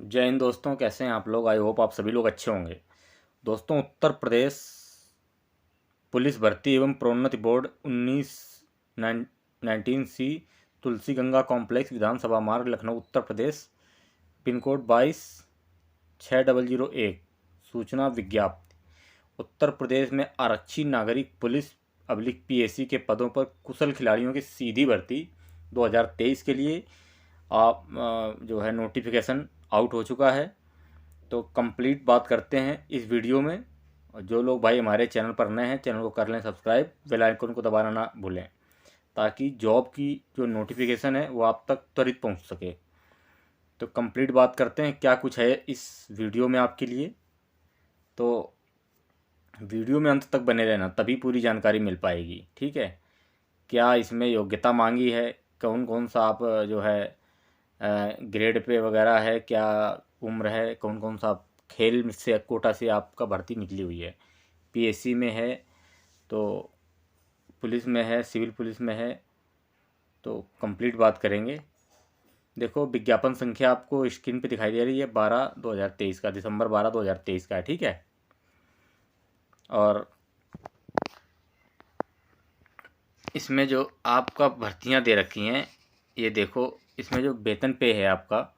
जय हिंद दोस्तों, कैसे हैं आप लोग। आई होप आप सभी लोग अच्छे होंगे। दोस्तों, उत्तर प्रदेश पुलिस भर्ती एवं प्रोन्नति बोर्ड 19 तुलसी गंगा कॉम्प्लेक्स, विधानसभा मार्ग, लखनऊ, उत्तर प्रदेश, पिन कोड 226001। सूचना विज्ञप्ति। उत्तर प्रदेश में आरक्षी नागरिक पुलिस पीएसी के पदों पर कुशल खिलाड़ियों की सीधी भर्ती 2023 के लिए आप जो है नोटिफिकेशन आउट हो चुका है। तो कंप्लीट बात करते हैं इस वीडियो में। और जो लोग भाई हमारे चैनल पर नए हैं, चैनल को कर लें सब्सक्राइब, बेल आइकन को दबाना ना भूलें, ताकि जॉब की जो नोटिफिकेशन है वो आप तक त्वरित पहुंच सके। तो कंप्लीट बात करते हैं क्या कुछ है इस वीडियो में आपके लिए। तो वीडियो में अंत तक बने रहना, तभी पूरी जानकारी मिल पाएगी। ठीक है, क्या इसमें योग्यता मांगी है, कौन कौन सा आप जो है ग्रेड पे वगैरह है, क्या उम्र है, कौन कौन सा खेल से कोटा से आपका भर्ती निकली हुई है, पीएससी में है तो पुलिस में है, सिविल पुलिस में है। तो कंप्लीट बात करेंगे। देखो, विज्ञापन संख्या आपको स्क्रीन पे दिखाई दे रही है, 12/2023 का, दिसंबर 12/2023 का है। ठीक है, और इसमें जो आपका भर्तियां दे रखी हैं, ये देखो, इसमें जो वेतन पे है आपका,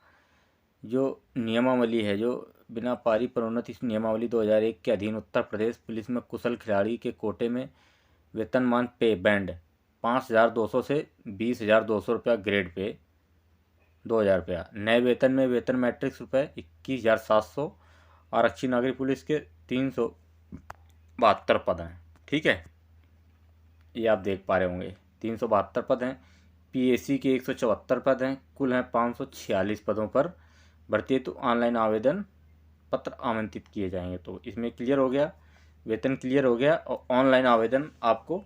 जो नियमावली है, जो बिना पारी प्रोन्नति नियमावली 2001 के अधीन उत्तर प्रदेश पुलिस में कुशल खिलाड़ी के कोटे में वेतनमान पे बैंड 5,200 से 20,200 रुपया, ग्रेड पे 2,000 रुपया, नए वेतन में वेतन मैट्रिक्स रुपये 21,700, आरक्षी नागरिक पुलिस के 372 पद हैं। ठीक है, ये आप देख पा रहे होंगे, 372 पद हैं। पीएसी के 174 पद हैं। कुल हैं 546 पदों पर भर्ती हेतु ऑनलाइन आवेदन पत्र आमंत्रित किए जाएंगे। तो इसमें क्लियर हो गया, वेतन क्लियर हो गया, और ऑनलाइन आवेदन आपको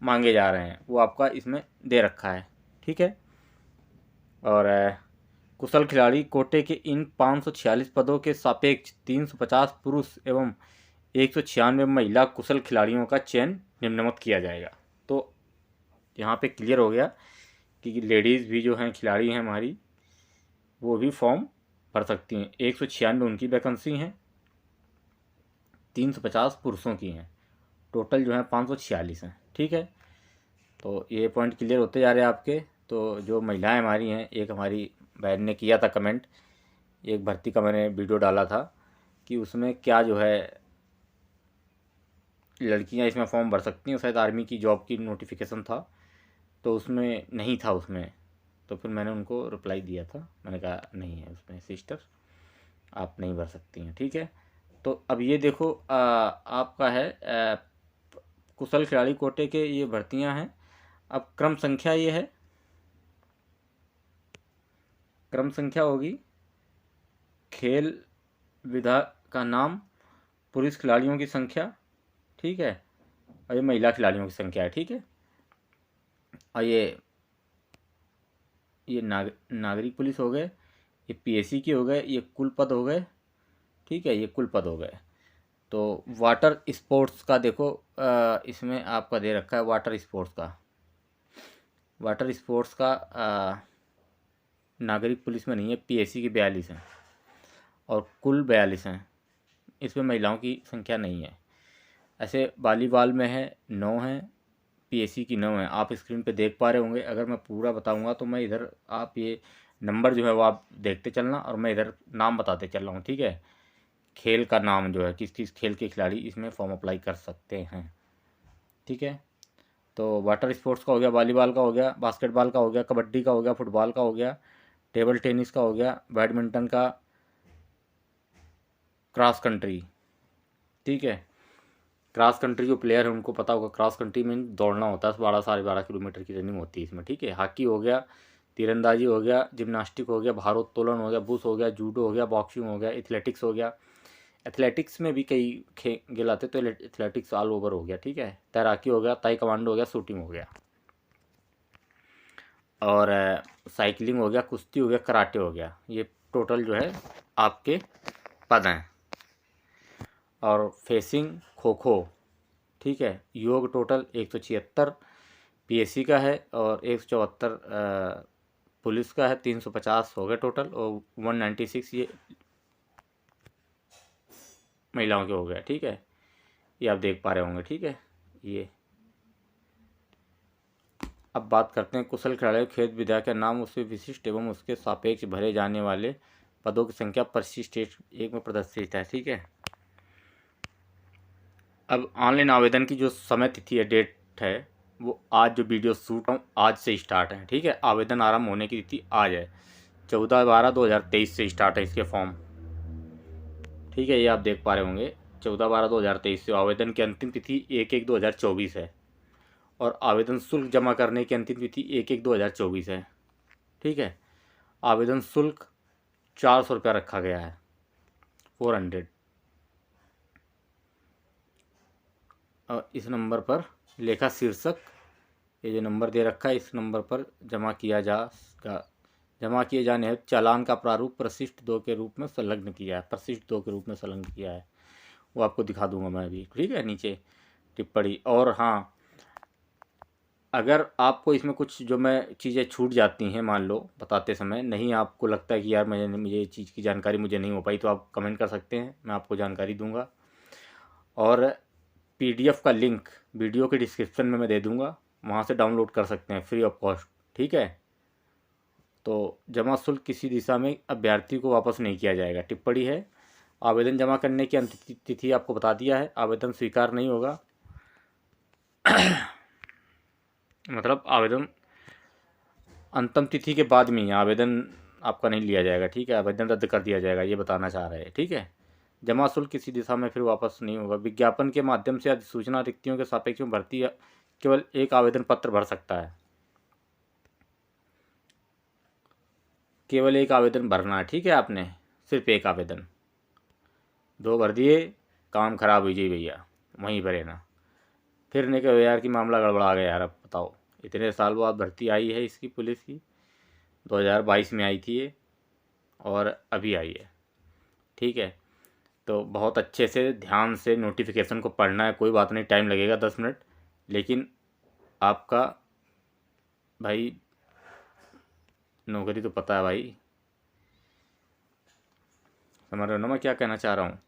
मांगे जा रहे हैं, वो आपका इसमें दे रखा है। ठीक है, और कुशल खिलाड़ी कोटे के इन 546 पदों के सापेक्ष 350 पुरुष एवं 196 महिला कुशल खिलाड़ियों का चयन निम्नमत किया जाएगा। तो यहाँ पे क्लियर हो गया कि लेडीज़ भी जो हैं खिलाड़ी हैं हमारी, वो भी फॉर्म भर सकती हैं। 196 उनकी वैकेंसी हैं, 350 पुरुषों की हैं, टोटल जो है 546 हैं। ठीक है, तो ये पॉइंट क्लियर होते जा रहे हैं आपके। तो जो महिलाएं हमारी हैं, एक हमारी बहन ने किया था कमेंट, एक भर्ती का मैंने वीडियो डाला था कि उसमें क्या जो है लड़कियां इसमें फॉर्म भर सकती हैं, शायद आर्मी की जॉब की नोटिफिकेशन था, तो उसमें नहीं था उसमें। तो फिर मैंने उनको रिप्लाई दिया था, मैंने कहा नहीं है उसमें सिस्टर, आप नहीं भर सकती हैं। ठीक है, तो अब ये देखो, आपका है कुशल खिलाड़ी कोटे के ये भर्तियां हैं। अब क्रम संख्या ये है, क्रम संख्या होगी खेल विधा का नाम, पुरुष खिलाड़ियों की संख्या, ठीक है, और ये महिला खिलाड़ियों की संख्या है। ठीक है, और ये नागरिक पुलिस हो गए, ये पीएसी के हो गए, ये कुल पद हो गए। ठीक है, ये कुल पद हो गए। तो वाटर स्पोर्ट्स का देखो, इसमें आपका दे रखा है वाटर स्पोर्ट्स का। वाटर स्पोर्ट्स का नागरिक पुलिस में नहीं है, पीएसी के 42 हैं और कुल 42 हैं, इसमें महिलाओं की संख्या नहीं है। ऐसे वॉलीबॉल में है 9 हैं, पीएसी की 9 है। आप स्क्रीन पे देख पा रहे होंगे। अगर मैं पूरा बताऊंगा तो मैं इधर, आप ये नंबर जो है वो आप देखते चलना, और मैं इधर नाम बताते चल रहा हूँ। ठीक है, खेल का नाम जो है, किस किस खेल के खिलाड़ी इसमें फॉर्म अप्लाई कर सकते हैं। ठीक है, तो वाटर स्पोर्ट्स का हो गया, वॉलीबॉल का हो गया, बास्केटबॉल का हो गया, कबड्डी का हो गया, फुटबॉल का हो गया, टेबल टेनिस का हो गया, बैडमिंटन का, क्रॉस कंट्री। ठीक है, क्रॉस कंट्री जो प्लेयर है उनको पता होगा, क्रॉस कंट्री में दौड़ना होता है, 12 साढ़े 12 किलोमीटर की रनिंग होती है इसमें। ठीक है, हॉकी हो गया, तीरंदाजी हो गया, जिम्नास्टिक हो गया, भारोत्तोलन हो गया, बुश हो गया, जूडो हो गया, बॉक्सिंग हो गया, एथलेटिक्स हो गया। एथलेटिक्स में भी कई खेल आते, तो एथलेटिक्स ऑल ओवर हो गया। ठीक है, तैराकी हो गया, ताई कमांडो हो गया, शूटिंग हो गया, और साइकिलिंग हो गया, कुश्ती हो गया, कराटे हो गया। ये टोटल जो है आपके पद हैं। और फेसिंग, खो खो, ठीक है, योग टोटल 176 पीएससी का है, और 174 पुलिस का है 350 हो गए टोटल, और 196 ये महिलाओं के हो गए। ठीक है, ये आप देख पा रहे होंगे। ठीक है, ये अब बात करते हैं कुशल खिलाड़ी खेल विधा का नाम, उससे विशिष्ट एवं उसके सापेक्ष भरे जाने वाले पदों की संख्या परिशिष्ट एक में प्रदर्शित है। ठीक है, अब ऑनलाइन आवेदन की जो समय तिथि है, डेट है, वो आज जो वीडियो शूट हूँ आज से स्टार्ट है। ठीक है, आवेदन आरंभ होने की तिथि आज है, 14/12/2023 से स्टार्ट है इसके फॉर्म। ठीक है, ये आप देख पा रहे होंगे 14/12/2023 से। आवेदन की अंतिम तिथि 1/1/2024 है, और आवेदन शुल्क जमा करने की अंतिम तिथि 1/1/2024 है। ठीक है, आवेदन शुल्क 400 रुपया रखा गया है, 400। और इस नंबर पर लेखा शीर्षक, ये जो नंबर दे रखा है, इस नंबर पर जमा किए जाने हेतु चालान का प्रारूप प्रशिष्ट 2 के रूप में संलग्न किया है, प्रशिष्ट 2 के रूप में संलग्न किया है। वो आपको दिखा दूंगा मैं अभी। ठीक है, नीचे टिप्पणी। और हाँ, अगर आपको इसमें कुछ जो मैं चीज़ें छूट जाती हैं, मान लो बताते समय नहीं आपको लगता है कि यार मुझे ये चीज़ की जानकारी मुझे नहीं हो पाई, तो आप कमेंट कर सकते हैं, मैं आपको जानकारी दूंगा। और PDF का लिंक वीडियो के डिस्क्रिप्शन में मैं दे दूंगा, वहाँ से डाउनलोड कर सकते हैं फ्री ऑफ कॉस्ट। ठीक है, तो जमा शुल्क किसी दिशा में अभ्यर्थी को वापस नहीं किया जाएगा। टिप्पणी है, आवेदन जमा करने की अंतिम तिथि आपको बता दिया है, आवेदन स्वीकार नहीं होगा। मतलब आवेदन अंतिम तिथि के बाद में ही आवेदन आपका नहीं लिया जाएगा। ठीक है, आवेदन रद्द कर दिया जाएगा, ये बताना चाह रहे हैं। ठीक है, जमा शुल्क किसी दिशा में फिर वापस नहीं होगा। विज्ञापन के माध्यम से अधिसूचना रिक्तियों के सापेक्ष में भर्ती केवल एक आवेदन पत्र भर सकता है, केवल एक आवेदन भरना है। ठीक है, आपने सिर्फ एक आवेदन, 2 भर दिए काम खराब हुई जी भैया, वहीं भरे ना। फिर नहीं कहो यार कि मामला गड़बड़ा गया यार। अब बताओ, इतने साल बाद भर्ती आई है इसकी, पुलिस की 2022 में आई थी ये, और अभी आई है। ठीक है, तो बहुत अच्छे से ध्यान से नोटिफिकेशन को पढ़ना है। कोई बात नहीं, टाइम लगेगा 10 मिनट, लेकिन आपका भाई नौकरी तो पता है भाई। समझ रहे हो ना मैं क्या कहना चाह रहा हूँ।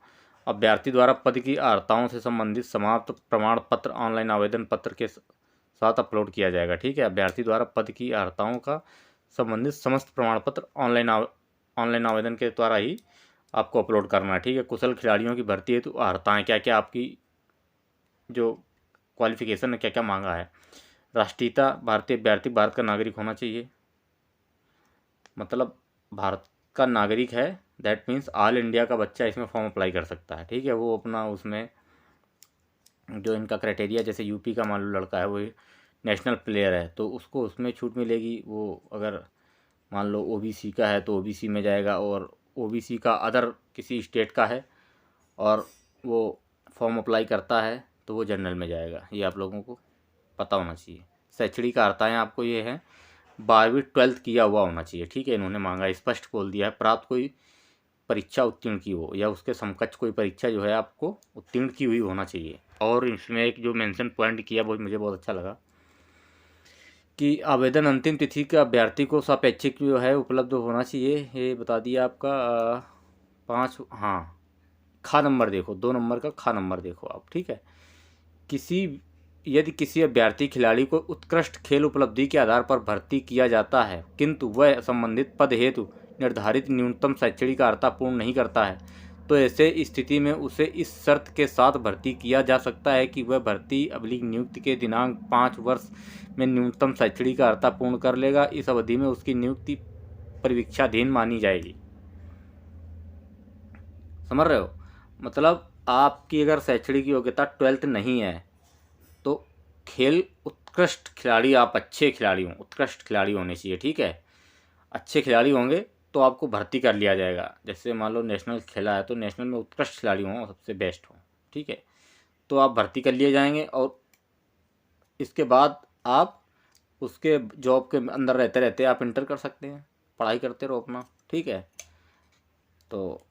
अभ्यर्थी द्वारा पद की अर्हताओं से संबंधित समाप्त प्रमाण पत्र ऑनलाइन आवेदन पत्र के साथ अपलोड किया जाएगा। ठीक है, अभ्यर्थी द्वारा पद की अर्हताओं का संबंधित समस्त प्रमाण पत्र ऑनलाइन आवेदन के द्वारा ही आपको अपलोड करना है। ठीक है, कुशल खिलाड़ियों की भर्ती हेतु अर्हताएँ क्या क्या, आपकी जो क्वालिफिकेशन है क्या क्या मांगा है। राष्ट्रीयता, भारतीय अभ्यर्थी भारत का नागरिक होना चाहिए, मतलब भारत का नागरिक है, दैट मीन्स ऑल इंडिया का बच्चा इसमें फॉर्म अप्लाई कर सकता है। ठीक है, वो अपना उसमें जो इनका क्राइटेरिया, जैसे यूपी का मान लो लड़का है, वो नेशनल प्लेयर है तो उसको उसमें छूट मिलेगी। वो अगर मान लो ओबीसी का है तो ओबीसी में जाएगा, और ओबीसी का अदर किसी स्टेट का है और वो फॉर्म अप्लाई करता है तो वो जनरल में जाएगा। ये आप लोगों को पता होना चाहिए। शैक्षणिक अर्हताएँ आपको ये हैं, 12वीं 12th किया हुआ होना चाहिए। ठीक है, इन्होंने मांगा, स्पष्ट बोल दिया है, प्राप्त कोई परीक्षा उत्तीर्ण की हो या उसके समकक्ष कोई परीक्षा जो है आपको उत्तीर्ण की हुई होना चाहिए। और इसमें एक जो मेंशन पॉइंट किया वो मुझे बहुत अच्छा लगा कि आवेदन अंतिम तिथि का अभ्यर्थी को सापेक्षिक जो है उपलब्ध होना चाहिए। ये बता दिया आपका 5। हाँ, खा नंबर देखो, 2 नंबर का खा नंबर देखो आप। ठीक है, यदि किसी अभ्यर्थी खिलाड़ी को उत्कृष्ट खेल उपलब्धि के आधार पर भर्ती किया जाता है किंतु वह संबंधित पद हेतु निर्धारित न्यूनतम शैक्षणिक अर्हता पूर्ण नहीं करता है, तो ऐसे स्थिति में उसे इस शर्त के साथ भर्ती किया जा सकता है कि वह भर्ती नियुक्ति के दिनांक 5 वर्ष में न्यूनतम शैक्षणिक अर्हता पूर्ण कर लेगा। इस अवधि में उसकी नियुक्ति परिवीक्षाधीन मानी जाएगी। समझ रहे हो, मतलब आपकी अगर शैक्षणिक योग्यता 12th नहीं है तो खेल उत्कृष्ट खिलाड़ी, आप अच्छे खिलाड़ी हों, उत्कृष्ट खिलाड़ी होने चाहिए। ठीक है, अच्छे खिलाड़ी होंगे तो आपको भर्ती कर लिया जाएगा। जैसे मान लो नेशनल खेला है तो नेशनल में उत्कृष्ट खिलाड़ी हों, सबसे बेस्ट हों। ठीक है, तो आप भर्ती कर लिए जाएंगे, और इसके बाद आप उसके जॉब के अंदर रहते रहते आप इंटर कर सकते हैं, पढ़ाई करते रहो अपना। ठीक है, तो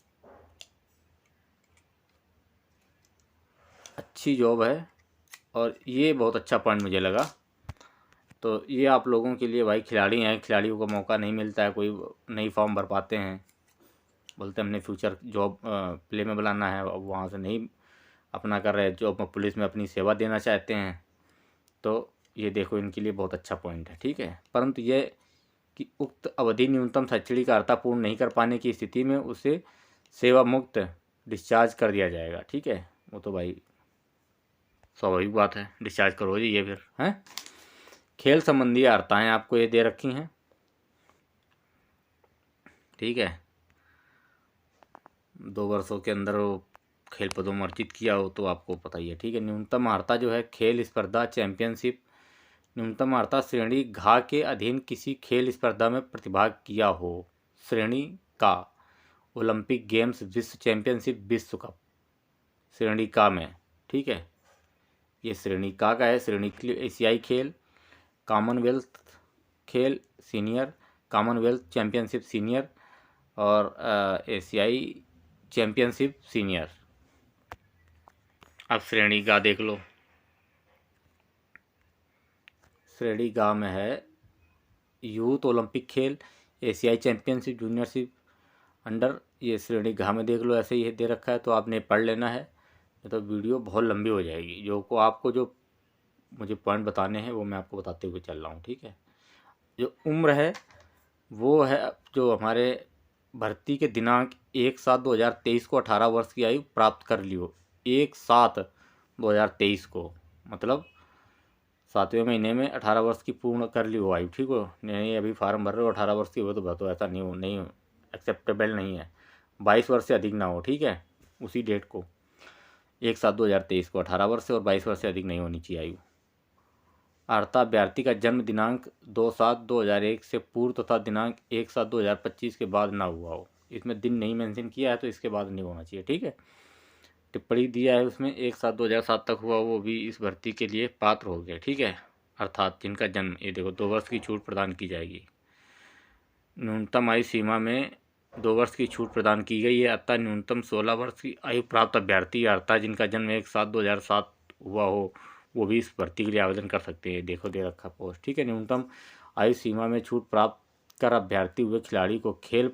अच्छी जॉब है, और ये बहुत अच्छा पॉइंट मुझे लगा तो ये आप लोगों के लिए भाई, खिलाड़ी हैं, खिलाड़ियों को मौका नहीं मिलता है, कोई नई फॉर्म भर पाते हैं, बोलते हैं हमने फ्यूचर जॉब प्ले में बुलाना है, अब वहाँ से नहीं अपना कर रहे, जॉब पुलिस में अपनी सेवा देना चाहते हैं। तो ये देखो इनके लिए बहुत अच्छा पॉइंट है, ठीक है। परंतु ये कि उक्त अवधि न्यूनतम शैक्षणिक अर्हता पूर्ण नहीं कर पाने की स्थिति में उसे सेवा मुक्त डिस्चार्ज कर दिया जाएगा, ठीक है। वो तो भाई स्वाभाविक बात है, डिस्चार्ज करो जी ये फिर हैं। खेल संबंधी अर्हताएँ आपको ये दे रखी हैं, ठीक है। 2 वर्षों के अंदर वो खेल पदों में अर्जित किया हो तो आपको पता ही है, ठीक है। न्यूनतम अर्हता जो है खेल स्पर्धा चैंपियनशिप, न्यूनतम अर्हता श्रेणी घ के अधीन किसी खेल स्पर्धा में प्रतिभाग किया हो। श्रेणी का ओलंपिक गेम्स, विश्व चैंपियनशिप, विश्व कप, श्रेणी का में, ठीक है। ये श्रेणी का है। श्रेणी एशियाई खेल, कॉमनवेल्थ खेल सीनियर, कॉमनवेल्थ चैंपियनशिप सीनियर और एशियाई चैंपियनशिप सीनियर। अब श्रेणी गा देख लो। श्रेणी गा में है यूथ ओलंपिक खेल, एशियाई चैंपियनशिप, जूनियरशिप, अंडर। ये श्रेणी गा में देख लो, ऐसे ही दे रखा है, तो आपने पढ़ लेना है, तो वीडियो बहुत लंबी हो जाएगी। आपको जो मुझे पॉइंट बताने हैं वो मैं आपको बताते हुए चल रहा हूँ, ठीक है। जो उम्र है वो है, जो हमारे भर्ती के दिनांक 1/7/2023 को 18 वर्ष की आयु प्राप्त कर ली हो। 1/7/2023 को, मतलब 7वें महीने में 18 वर्ष की पूर्ण कर ली हो आयु, ठीक हो। नहीं अभी फार्म भर रहे हो 18 वर्ष की हो तो भर दो, ऐसा नहीं एक्सेप्टेबल नहीं है। 22 वर्ष से अधिक ना हो, ठीक है। उसी डेट को 1/7/2023 को 18 वर्ष से और 22 वर्ष से अधिक नहीं होनी चाहिए आयु। अर्हता अभ्यर्थी का जन्म दिनांक 2/7/2001 से पूर्व तथा दिनांक 1/7/2025 के बाद ना हुआ हो। इसमें दिन नहीं मेंशन किया है तो इसके बाद नहीं होना चाहिए, ठीक है। टिप्पणी दिया है उसमें 1/7/2007 तक हुआ, वो भी इस भर्ती के लिए पात्र हो गए, ठीक है। अर्थात जिनका जन्म, ये देखो 2 वर्ष की छूट प्रदान की जाएगी। न्यूनतम आयु सीमा में 2 वर्ष की छूट प्रदान की गई है, अतः न्यूनतम 16 वर्ष की आयु प्राप्त अभ्यर्थी अर्थात जिनका जन्म 1/7/2007 हुआ हो वो भी इस भर्ती के लिए आवेदन कर सकते हैं। देखो दे रखा पोस्ट, ठीक है। न्यूनतम आयु सीमा में छूट प्राप्त कर अभ्यर्थी हुए खिलाड़ी को खेल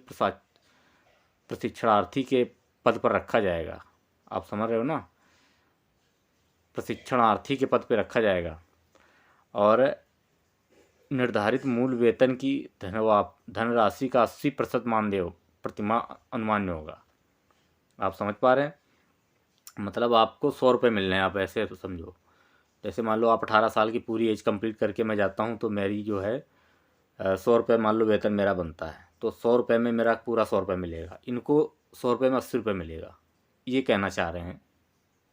प्रशिक्षणार्थी के पद पर रखा जाएगा। आप समझ रहे हो ना, प्रशिक्षणार्थी के पद पर रखा जाएगा और निर्धारित मूल वेतन की धनराशि का 80% मानदेय प्रतिमाह अनुमान्य होगा। आप समझ पा रहे हैं, मतलब आपको 100 रुपये मिल रहे हैं, आप ऐसे तो समझो। जैसे मान लो आप 18 साल की पूरी एज कंप्लीट करके मैं जाता हूँ तो मेरी जो है 100 रुपये मान लो वेतन मेरा बनता है, तो 100 रुपये में मेरा पूरा 100 रुपये मिलेगा, इनको 100 रुपये में 80 रुपये मिलेगा। ये कहना चाह रहे हैं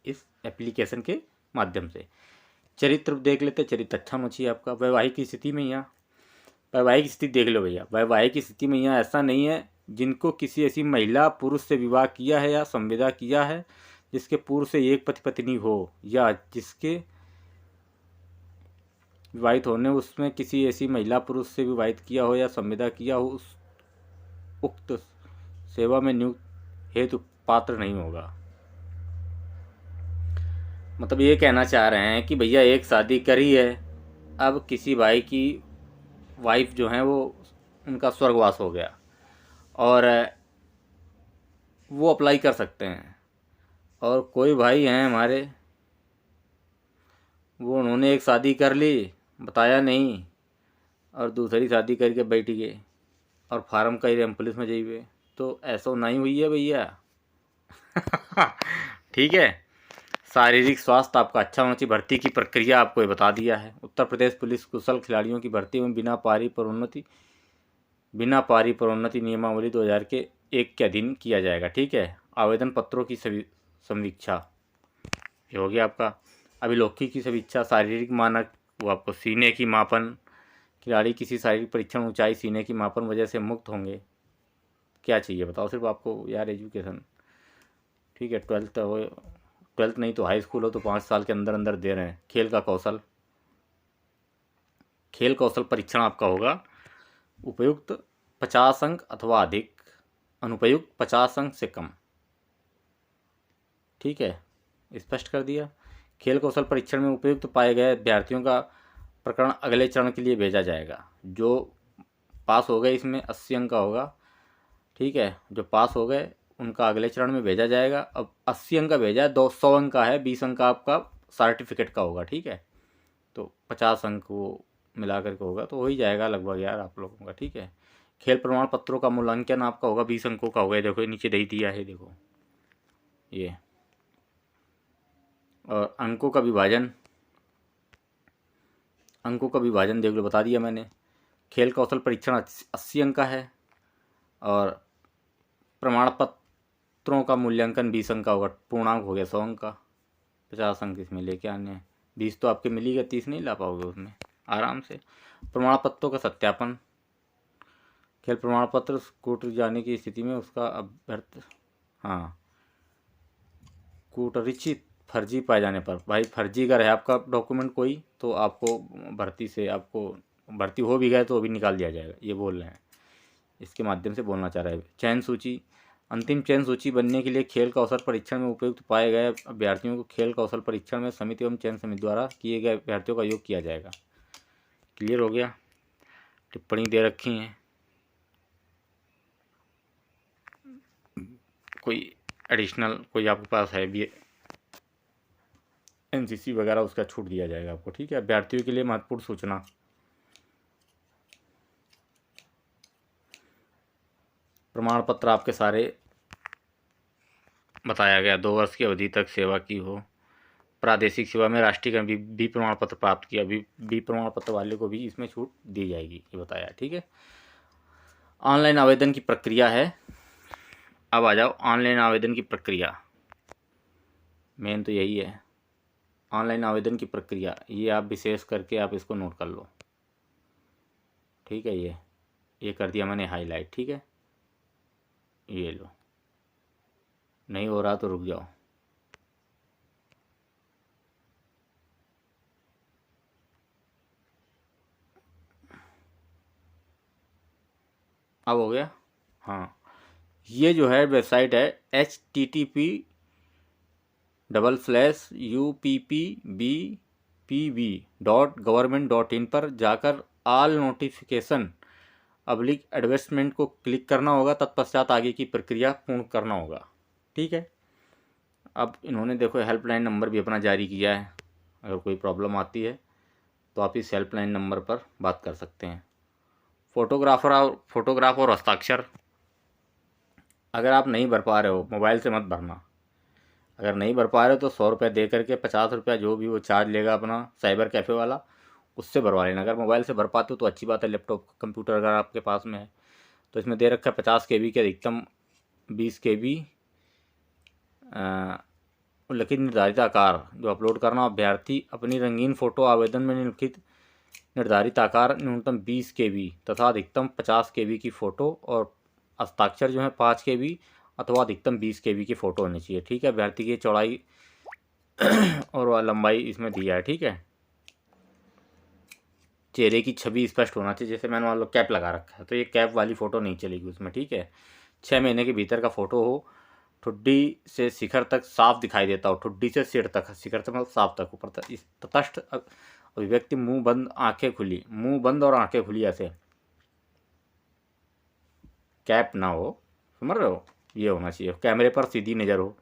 इस एप्लीकेशन के माध्यम से। चरित्र देख लेते, चरित्र अच्छा होना चाहिए आपका। वैवाहिक स्थिति में यहाँ वैवाहिक स्थिति देख लो भैया। वैवाहिक स्थिति में यहाँ ऐसा नहीं है जिनको किसी ऐसी महिला पुरुष से विवाह किया है या संविदा किया है जिसके पूर्व से एक पति पत्नी हो, या जिसके विवाहित होने उसमें किसी ऐसी महिला पुरुष से विवाहित किया हो या संविदा किया हो, उस उक्त सेवा में नियुक्त हेतु पात्र नहीं होगा। मतलब ये कहना चाह रहे हैं कि भैया एक शादी करी है, अब किसी भाई की वाइफ जो है वो उनका स्वर्गवास हो गया और वो अप्लाई कर सकते हैं। और कोई भाई हैं हमारे, वो उन्होंने एक शादी कर ली, बताया नहीं, और दूसरी शादी करके बैठ गए और फार्म कही रहे हम पुलिस में जाइए, तो ऐसा नहीं हुई है भैया। ठीक है। शारीरिक स्वास्थ्य आपका अच्छा होना चाहिए। भर्ती की प्रक्रिया आपको ये बता दिया है। उत्तर प्रदेश पुलिस कुशल खिलाड़ियों की भर्ती में बिना पारी पदोन्नति नियमावली 2001 के अधीन किया जाएगा, ठीक है। आवेदन पत्रों की समीक्षा ये हो गया आपका। अभिलोकी की समीक्षा, शारीरिक मानक वो आपको सीने की मापन, खिलाड़ी किसी शारीरिक परीक्षण ऊंचाई सीने की मापन वजह से मुक्त होंगे। क्या चाहिए बताओ सिर्फ आपको यार, एजुकेशन, ठीक है। 12th नहीं तो हाई स्कूल हो तो 5 साल के अंदर अंदर दे रहे हैं। खेल कौशल परीक्षण आपका होगा। उपयुक्त 50 अंक अथवा अधिक, अनुपयुक्त 50 अंक से कम, ठीक है। स्पष्ट कर दिया। खेल कौशल परीक्षण में उपयुक्त पाए गए अभ्यर्थियों का प्रकरण अगले चरण के लिए भेजा जाएगा। जो पास हो गए इसमें 80 अंक का होगा, ठीक है, जो पास हो गए उनका अगले चरण में भेजा जाएगा। अब 80 अंक का भेजा है, 200 अंक का है, 20 अंक का आपका सर्टिफिकेट का होगा, ठीक है, तो 50 अंक वो मिला करके होगा, तो हो ही जाएगा लगभग यार आप लोगों का, ठीक है। खेल प्रमाण पत्रों का मूल्यांकन आपका होगा 20 अंकों का होगा, देखो नीचे दे दिया है, देखो ये। और अंकों का विभाजन देख लो, बता दिया मैंने। खेल कौशल परीक्षण 80 अंक का है, और प्रमाण पत्रों का मूल्यांकन 20 अंक का होगा, पूर्णांक हो गया 100 अंक का, 50 अंक इसमें लेके आने हैं। 20 तो आपके मिल ही गए, 30 नहीं ला पाओगे उसमें आराम से। प्रमाण पत्रों का सत्यापन, खेल प्रमाण पत्र कोर्ट जाने की स्थिति में उसका अभ्यर्थ, हाँ, कूटरीचित फर्जी पाए जाने पर, भाई फर्जी अगर है आपका डॉक्यूमेंट कोई, तो आपको भर्ती से, आपको भर्ती हो भी गए तो भी निकाल दिया जाएगा, ये बोल रहे हैं, इसके माध्यम से बोलना चाह रहे हैं। चयन सूची, अंतिम चयन सूची बनने के लिए खेल कौशल परीक्षण में उपयुक्त पाए गए अभ्यर्थियों को खेल कौशल परीक्षण में समिति एवं चयन समिति द्वारा किए गए अभ्यर्थियों का योग किया जाएगा। क्लियर हो गया? टिप्पणी दे रखी है, कोई एडिशनल कोई आपके पास है भी एनसीसी वगैरह, उसका छूट दिया जाएगा आपको, ठीक है। अभ्यर्थियों के लिए महत्वपूर्ण सूचना, प्रमाण पत्र आपके सारे बताया गया। 2 वर्ष की अवधि तक सेवा की हो, प्रादेशिक सेवा में राष्ट्रीयकरण बी प्रमाण पत्र प्राप्त किया, बी प्रमाण पत्र वाले को भी इसमें छूट दी जाएगी, ये बताया, ठीक है। ऑनलाइन आवेदन की प्रक्रिया है, अब आ जाओ ऑनलाइन आवेदन की प्रक्रिया, मेन तो यही है ऑनलाइन आवेदन की प्रक्रिया। ये आप विशेष करके आप इसको नोट कर लो, ठीक है। ये कर दिया मैंने हाईलाइट, ठीक है, ये लो। नहीं हो रहा तो रुक जाओ। अब हो गया, हाँ। ये जो है वेबसाइट है http://uppbpv.government.in पर जाकर ऑल नोटिफिकेशन एडवर्टाइजमेंट को क्लिक करना होगा, तत्पश्चात आगे की प्रक्रिया पूर्ण करना होगा, ठीक है। अब इन्होंने देखो हेल्पलाइन नंबर भी अपना जारी किया है, अगर कोई प्रॉब्लम आती है तो आप इस हेल्पलाइन नंबर पर बात कर सकते हैं। फोटोग्राफ और हस्ताक्षर, अगर आप नहीं भर पा रहे हो, मोबाइल से मत भरना। अगर नहीं भर पा रहे हो तो 100 रुपये दे करके, 50 रुपया जो भी वो चार्ज लेगा अपना साइबर कैफ़े वाला, उससे भरवा लेना। अगर मोबाइल से भर पाते हो तो अच्छी बात है, लैपटॉप कंप्यूटर अगर आपके पास में है तो इसमें दे रखा है 50 KB के अधिकतम 20 KB लिखित निर्धारित आकार जो अपलोड करना। अभ्यर्थी अपनी रंगीन फ़ोटो आवेदन में निम्नलिखित निर्धारित आकार न्यूनतम 20 KB तथा अधिकतम 50 KB की फ़ोटो, और हस्ताक्षर जो है 5 KB अथवा अधिकतम 20 KB की फ़ोटो होनी चाहिए, ठीक है। अभ्यर्थी की चौड़ाई और लंबाई इसमें दिया है, ठीक है। चेहरे की छवि स्पष्ट होना चाहिए, जैसे मैंने मान लो कैप लगा रखा है तो ये कैप वाली फ़ोटो नहीं चलेगी उसमें, ठीक है। 6 महीने के भीतर का फ़ोटो हो, ठुड्डी से शिखर तक साफ दिखाई देता हो, ठुड्डी से सिर तक, शिखर से मतलब साफ तक ऊपर तक, इस तटस्थ अभिव्यक्ति, मुंह बंद आंखें खुली, मुंह बंद और आंखें खुली, ऐसे कैप ना हो, समझ रहे हो, ये होना चाहिए। कैमरे पर सीधी नज़र हो,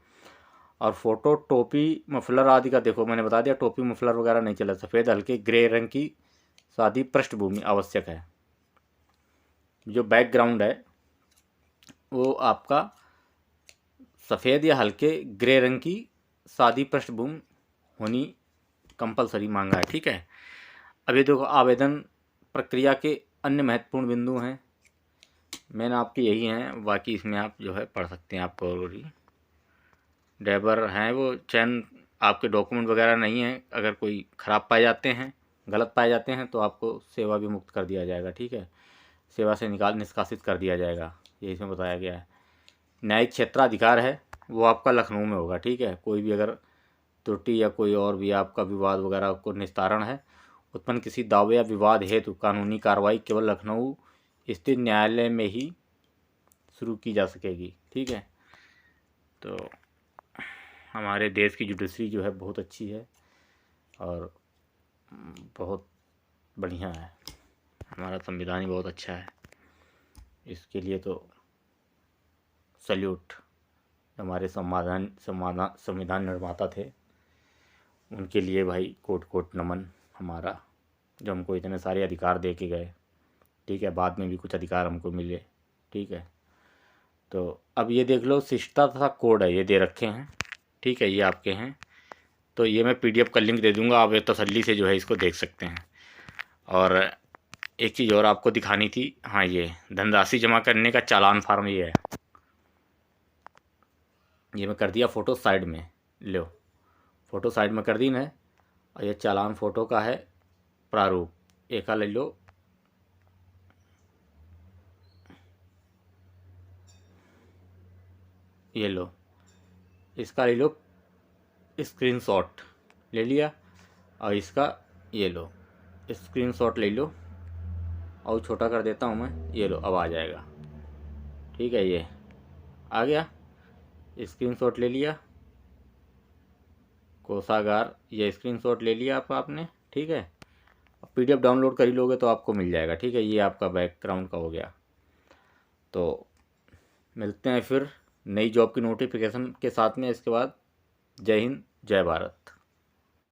और फोटो टोपी मफलर आदि का, देखो मैंने बता दिया टोपी मफलर वगैरह नहीं चला। सफ़ेद हल्के ग्रे रंग की सादी पृष्ठभूमि आवश्यक है। जो बैकग्राउंड है वो आपका सफ़ेद या हल्के ग्रे रंग की सादी पृष्ठभूमि होनी कंपलसरी मांगा है, ठीक है। अभी देखो आवेदन प्रक्रिया के अन्य महत्वपूर्ण बिंदु हैं, मैंने आपके यही हैं, बाकी इसमें आप जो है पढ़ सकते हैं। आपको और ड्राइवर हैं वो चयन, आपके डॉक्यूमेंट वगैरह नहीं है, अगर कोई ख़राब पाए जाते हैं, गलत पाए जाते हैं तो आपको सेवा भी मुक्त कर दिया जाएगा, ठीक है। सेवा से निष्कासित कर दिया जाएगा, ये इसमें बताया गया है। न्यायिक क्षेत्राधिकार है वो आपका लखनऊ में होगा, ठीक है। कोई भी अगर त्रुटि या कोई और भी आपका विवाद वगैरह को निस्तारण है, उत्पन्न किसी दावे या विवाद हेतु कानूनी कार्रवाई केवल लखनऊ स्थित न्यायालय में ही शुरू की जा सकेगी, ठीक है। तो हमारे देश की जुडिशरी जो है बहुत अच्छी है और बहुत बढ़िया है, हमारा संविधान ही बहुत अच्छा है। इसके लिए तो सल्यूट। हमारे संविधान निर्माता थे, उनके लिए भाई कोट कोट नमन हमारा, जो हमको इतने सारे अधिकार दे के गए। ठीक है, बाद में भी कुछ अधिकार हमको मिले। ठीक है, तो अब ये देख लो, शिष्टता तथा कोड है, ये दे रखे हैं। ठीक है, ये आपके हैं। तो ये मैं PDF का लिंक दे दूंगा, आप ये तसल्ली से जो है इसको देख सकते हैं। और एक चीज़ और आपको दिखानी थी, हाँ, ये धनराशि जमा करने का चालान फार्म ये है। ये मैं कर दिया फ़ोटो साइड में, लो फ़ोटो साइड में कर दी मैं। और ये चालान फ़ोटो का है प्रारूप, एक ले लो। ये लो, इसका ले लो स्क्रीनशॉट, ले लिया। और इसका ये लो स्क्रीनशॉट ले लो, और छोटा कर देता हूँ मैं, ये लो अब आ जाएगा। ठीक है, ये आ गया, स्क्रीनशॉट ले लिया, कोषागार, ये स्क्रीनशॉट ले लिया आपने। ठीक है, PDF डाउनलोड कर ही लोगे तो आपको मिल जाएगा। ठीक है, ये आपका बैकग्राउंड का हो गया। तो मिलते हैं फिर नई जॉब की नोटिफिकेशन के साथ में। इसके बाद जय हिंद, जय भारत।